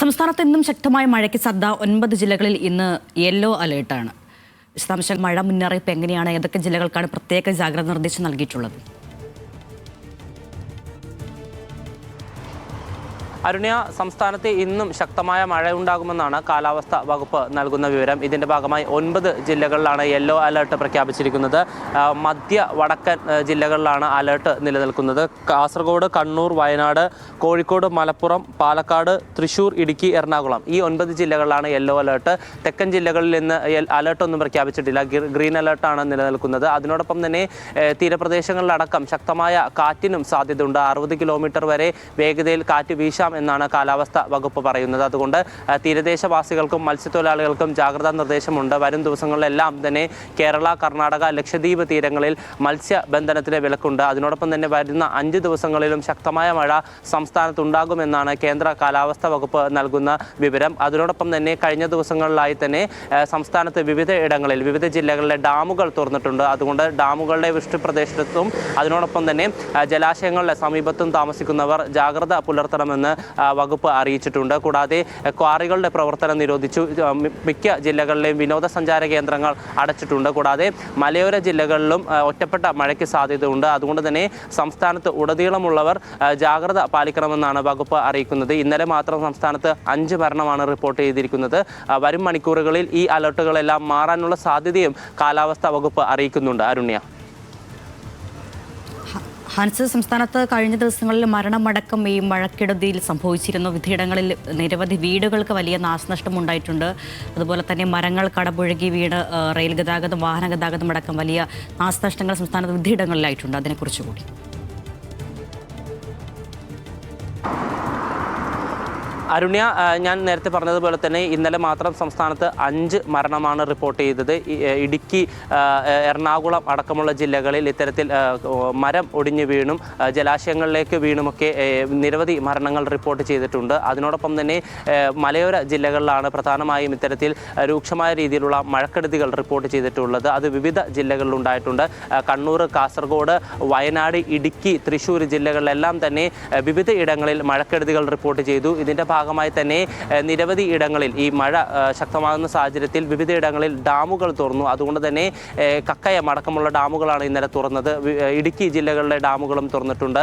സംസ്ഥാനത്ത് ഇന്നും ശക്തമായ മഴയ്ക്ക് സാധ്യത 9 ജില്ലകളിൽ ഇന്ന് യെല്ലോ അലേർട്ടാണ്. വിശദാംശങ്ങൾ മഴ മുന്നറിയിപ്പ് എങ്ങനെയാണ്, ഏതൊക്കെ ജില്ലകൾക്കാണ് പ്രത്യേക ജാഗ്രതാ നിർദ്ദേശം നൽകിയിട്ടുള്ളത്? അരുണ്യ, സംസ്ഥാനത്ത് ഇന്നും ശക്തമായ മഴയുണ്ടാകുമെന്നാണ് കാലാവസ്ഥാ വകുപ്പ് നൽകുന്ന വിവരം. ഇതിൻ്റെ ഭാഗമായി 9 ജില്ലകളിലാണ് യെല്ലോ അലേർട്ട് പ്രഖ്യാപിച്ചിരിക്കുന്നത്. മധ്യ വടക്കൻ ജില്ലകളിലാണ് അലേർട്ട് നിലനിൽക്കുന്നത്. കാസർഗോഡ്, കണ്ണൂർ, വയനാട്, കോഴിക്കോട്, മലപ്പുറം, പാലക്കാട്, തൃശ്ശൂർ, ഇടുക്കി, എറണാകുളം ഈ 9 ജില്ലകളിലാണ് യെല്ലോ അലേർട്ട്. തെക്കൻ ജില്ലകളിൽ ഇന്ന് അലേർട്ടൊന്നും പ്രഖ്യാപിച്ചിട്ടില്ല. ഗ്രീൻ അലേർട്ടാണ് നിലനിൽക്കുന്നത്. അതിനോടൊപ്പം തന്നെ തീരപ്രദേശങ്ങളിലടക്കം ശക്തമായ കാറ്റിനും സാധ്യതയുണ്ട്. 60 കിലോമീറ്റർ വരെ വേഗതയിൽ കാറ്റ് വീശാം എന്നാണ് കാലാവസ്ഥാ വകുപ്പ് പറയുന്നത്. അതുകൊണ്ട് തീരദേശവാസികൾക്കും മത്സ്യത്തൊഴിലാളികൾക്കും ജാഗ്രതാ നിർദ്ദേശമുണ്ട്. വരും ദിവസങ്ങളിലെല്ലാം തന്നെ കേരള, കർണാടക, ലക്ഷദ്വീപ് തീരങ്ങളിൽ മത്സ്യബന്ധനത്തിന് വിലക്കുണ്ട്. അതിനോടൊപ്പം തന്നെ വരുന്ന 5 ദിവസങ്ങളിലും ശക്തമായ മഴ സംസ്ഥാനത്തുണ്ടാകുമെന്നാണ് കേന്ദ്ര കാലാവസ്ഥാ വകുപ്പ് നൽകുന്ന വിവരം. അതിനോടൊപ്പം തന്നെ കഴിഞ്ഞ ദിവസങ്ങളിലായി തന്നെ സംസ്ഥാനത്ത് വിവിധ ജില്ലകളിലെ ഡാമുകൾ തുറന്നിട്ടുണ്ട്. അതുകൊണ്ട് ഡാമുകളുടെ വൃഷ്ടിപ്രദേശത്തും അതിനോടൊപ്പം തന്നെ ജലാശയങ്ങളുടെ സമീപത്തും താമസിക്കുന്നവർ ജാഗ്രത പുലർത്തണമെന്ന് വകുപ്പ് അറിയിച്ചിട്ടുണ്ട്. കൂടാതെ ക്വാറികളുടെ പ്രവർത്തനം നിരോധിച്ചു. മിക്ക ജില്ലകളിലെയും വിനോദസഞ്ചാര കേന്ദ്രങ്ങൾ അടച്ചിട്ടുണ്ട്. കൂടാതെ മലയോര ജില്ലകളിലും ഒറ്റപ്പെട്ട മഴയ്ക്ക് സാധ്യതയുണ്ട്. അതുകൊണ്ട് തന്നെ സംസ്ഥാനത്ത് ഉടനീളമുള്ളവർ ജാഗ്രത പാലിക്കണമെന്നാണ് വകുപ്പ് അറിയിക്കുന്നത്. ഇന്നലെ മാത്രം സംസ്ഥാനത്ത് 5 മരണമാണ് റിപ്പോർട്ട് ചെയ്തിരിക്കുന്നത്. വരും മണിക്കൂറുകളിൽ ഈ അലർട്ടുകളെല്ലാം മാറാനുള്ള സാധ്യതയും കാലാവസ്ഥാ വകുപ്പ് അറിയിക്കുന്നുണ്ട്. അരുണ്യ, ഹാൻസ്, സംസ്ഥാനത്ത് കഴിഞ്ഞ ദിവസങ്ങളിൽ മരണമടക്കം ഈ മഴക്കെടുതിയിൽ സംഭവിച്ചിരുന്നു. വിവിധയിടങ്ങളിൽ നിരവധി വീടുകൾക്ക് വലിയ നാശനഷ്ടം ഉണ്ടായിട്ടുണ്ട്. അതുപോലെ തന്നെ മരങ്ങൾ കടപുഴകി വീണ് റെയിൽ ഗതാഗതം, വാഹന ഗതാഗതം അടക്കം വലിയ നാശനഷ്ടങ്ങൾ സംസ്ഥാനത്ത് വിവിധയിടങ്ങളിലായിട്ടുണ്ട്. അതിനെക്കുറിച്ച് കൂടി അരുണ്യ, ഞാൻ നേരത്തെ പറഞ്ഞതുപോലെ തന്നെ ഇന്നലെ മാത്രം സംസ്ഥാനത്ത് 5 മരണമാണ് റിപ്പോർട്ട് ചെയ്തത്. ഇടുക്കി, എറണാകുളം അടക്കമുള്ള ജില്ലകളിൽ ഇത്തരത്തിൽ മരം ഒടിഞ്ഞു വീണും ജലാശയങ്ങളിലേക്ക് വീണുമൊക്കെ നിരവധി മരണങ്ങൾ റിപ്പോർട്ട് ചെയ്തിട്ടുണ്ട്. അതിനോടൊപ്പം തന്നെ മലയോര ജില്ലകളിലാണ് പ്രധാനമായും ഇത്തരത്തിൽ രൂക്ഷമായ രീതിയിലുള്ള മഴക്കെടുതികൾ റിപ്പോർട്ട് ചെയ്തിട്ടുള്ളത്. അത് വിവിധ ജില്ലകളിലുണ്ടായിട്ടുണ്ട്. കണ്ണൂർ, കാസർഗോഡ്, വയനാട്, ഇടുക്കി, തൃശ്ശൂർ ജില്ലകളിലെല്ലാം തന്നെ വിവിധ ഇടങ്ങളിൽ മഴക്കെടുതികൾ റിപ്പോർട്ട് ചെയ്തു. ഇതിൻ്റെ ഭാഗമായി തന്നെ നിരവധി ഇടങ്ങളിൽ ഈ മഴ ശക്തമാകുന്ന സാഹചര്യത്തിൽ വിവിധ ഇടങ്ങളിൽ ഡാമുകൾ തുറന്നു. അതുകൊണ്ട് തന്നെ കക്കയം അടക്കമുള്ള ഡാമുകളാണ് ഇന്നലെ തുറന്നത്. ഇടുക്കി ജില്ലകളിലെ ഡാമുകളും തുറന്നിട്ടുണ്ട്.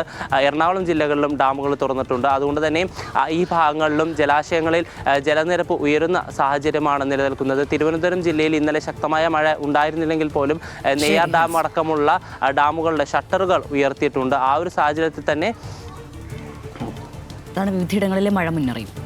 എറണാകുളം ജില്ലകളിലും ഡാമുകൾ തുറന്നിട്ടുണ്ട്. അതുകൊണ്ട് തന്നെ ഈ ഭാഗങ്ങളിലും ജലാശയങ്ങളിൽ ജലനിരപ്പ് ഉയരുന്ന സാഹചര്യമാണ് നിലനിൽക്കുന്നത്. തിരുവനന്തപുരം ജില്ലയിൽ ഇന്നലെ ശക്തമായ മഴ ഉണ്ടായിരുന്നില്ലെങ്കിൽ പോലും നെയ്യാർ ഡാം അടക്കമുള്ള ഡാമുകളുടെ ഷട്ടറുകൾ ഉയർത്തിയിട്ടുണ്ട്. ആ ഒരു സാഹചര്യത്തിൽ തന്നെ വിവിധയിടങ്ങളിലെ മഴ മുന്നറിയിപ്പ്.